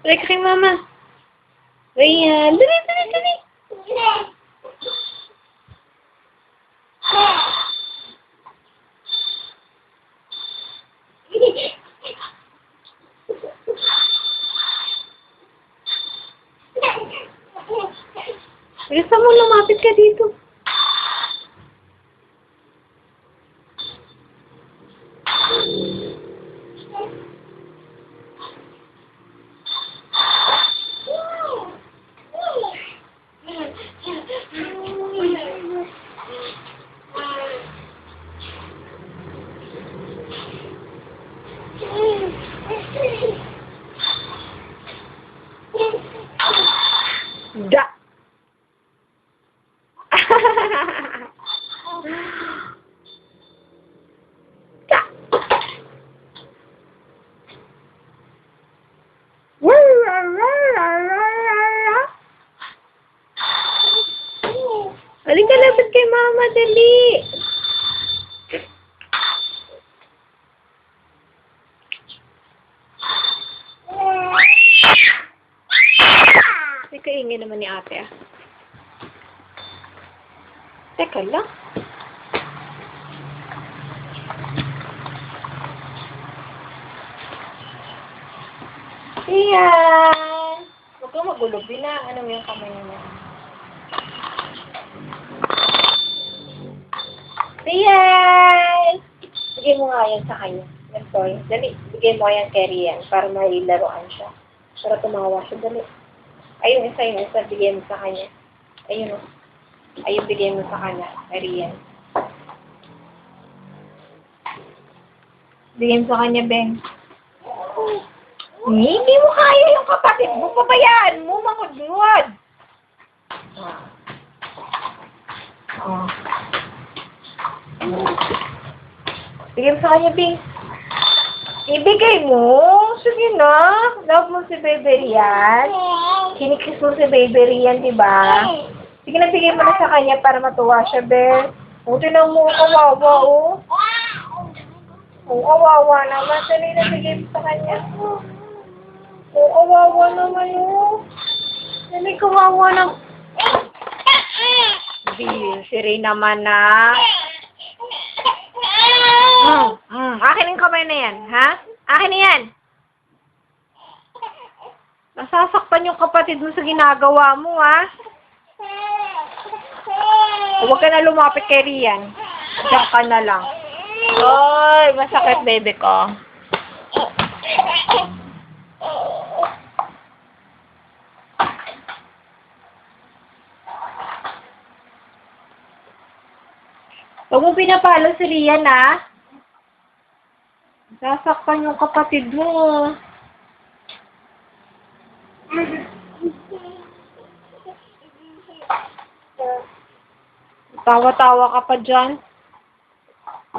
Balik ka kay mama. Ayan. Dali, dali, dali. Gusto mo lumapit ka dito. Da. Da. Halika, lapit kay mama, dali. Kaingin naman ni ate, ah. Teka lang. Iyan! Huwag kang magulo. Ano mo yung kamay mo? Iyan! Bigay mo nga yan sa kanya. Yan, sorry. Dali. Bigay mo yan kay Rian para mailaruan siya. Para tumawa siya. Dali. Ayun, yung isa, bigay mo sa kanya. Ayun, o. Ayun, bigay mo sa kanya. Ariyan. Bigay mo sa kanya, Ben. Hindi mo kaya yung kapatid mo. Pabayaan mo, mangod-ngod. Oh. Bigay mo sa kanya, Ben. Ibigay mo. Sige na. Love mo si Baby Rian. Kinikis mo si Baby Rian, diba? Sige na, bigay mo na sa kanya para matuwa siya, Ben. Buti na mo, kawawa, oh. Oh, kawawa naman. Dali na, bigay mo sa kanya. Oh, kawawa naman, oh. Dali, kawawa na. Siri naman na. Akin yung kamay na yan, ha? Akin na yan. Nasasaktan yung kapatid mo sa ginagawa mo, ha? Huwag ka na lumapit kay Rian. Diyan ka na lang. Oy, masakit, baby ko. Huwag mo pinapalo si Rian, ha? Nasasaktan yung kapatid mo. Tawa-tawa ka pa dyan.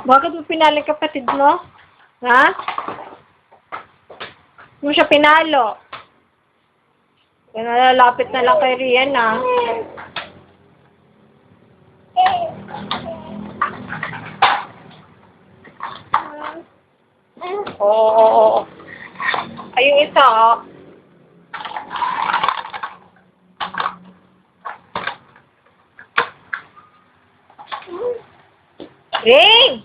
Bakit mo pinalo yung kapatid mo? Ha? Mo siya pinalo. Kaya nalalapit na lang kay Rian, ha? Oo. Ay, yung isa, oh. Ring!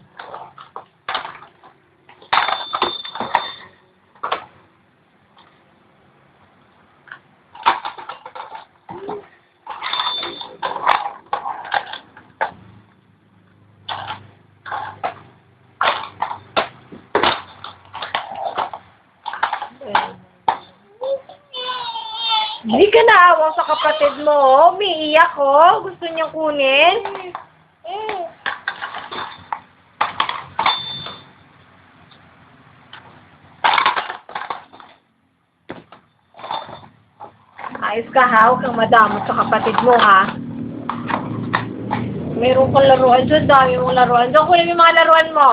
Hindi ka naawa sa kapatid mo. Umiiyak, oh. Gusto niyang kunin. Ayos ka, ha? Huwag kang madamot sa kapatid mo, ha? Meron kang laruan dyan. Dami mong laruan. Diyan, kunin yung mga laruan mo.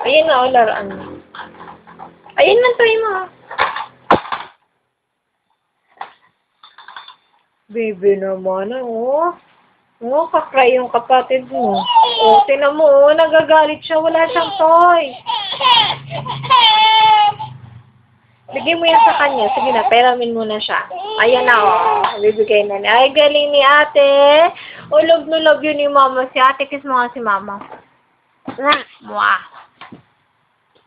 Ayun na, o, laruan mo. Ayun na, toy mo. Baby naman, oh. Oh, kakry yung kapatid mo. Oh, tinan mo, oh, nagagalit siya. Wala siyang toy. Bigay mo yan sa kanya. Sige na, peramin mo na siya. Ayan na, oh. Bibigay na niya. Ay, galing ni ate. Ulog na love yun ni mama. Si ate, kiss mo nga si mama. Mwah.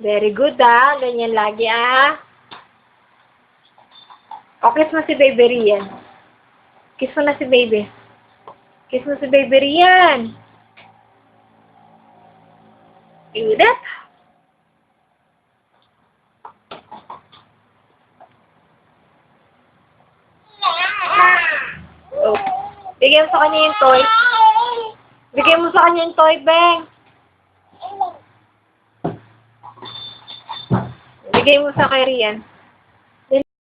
Very good, ah. Ganyan lagi, ah. O, kiss mo si baby Rian. Kiss mo na si baby. Kiss mo si baby Rian. Iulit. Oh. Bigyan mo sa kanya yung toy. Bigyan mo sa kanya yung toy, Beng. Bigay mo sa kay Rian.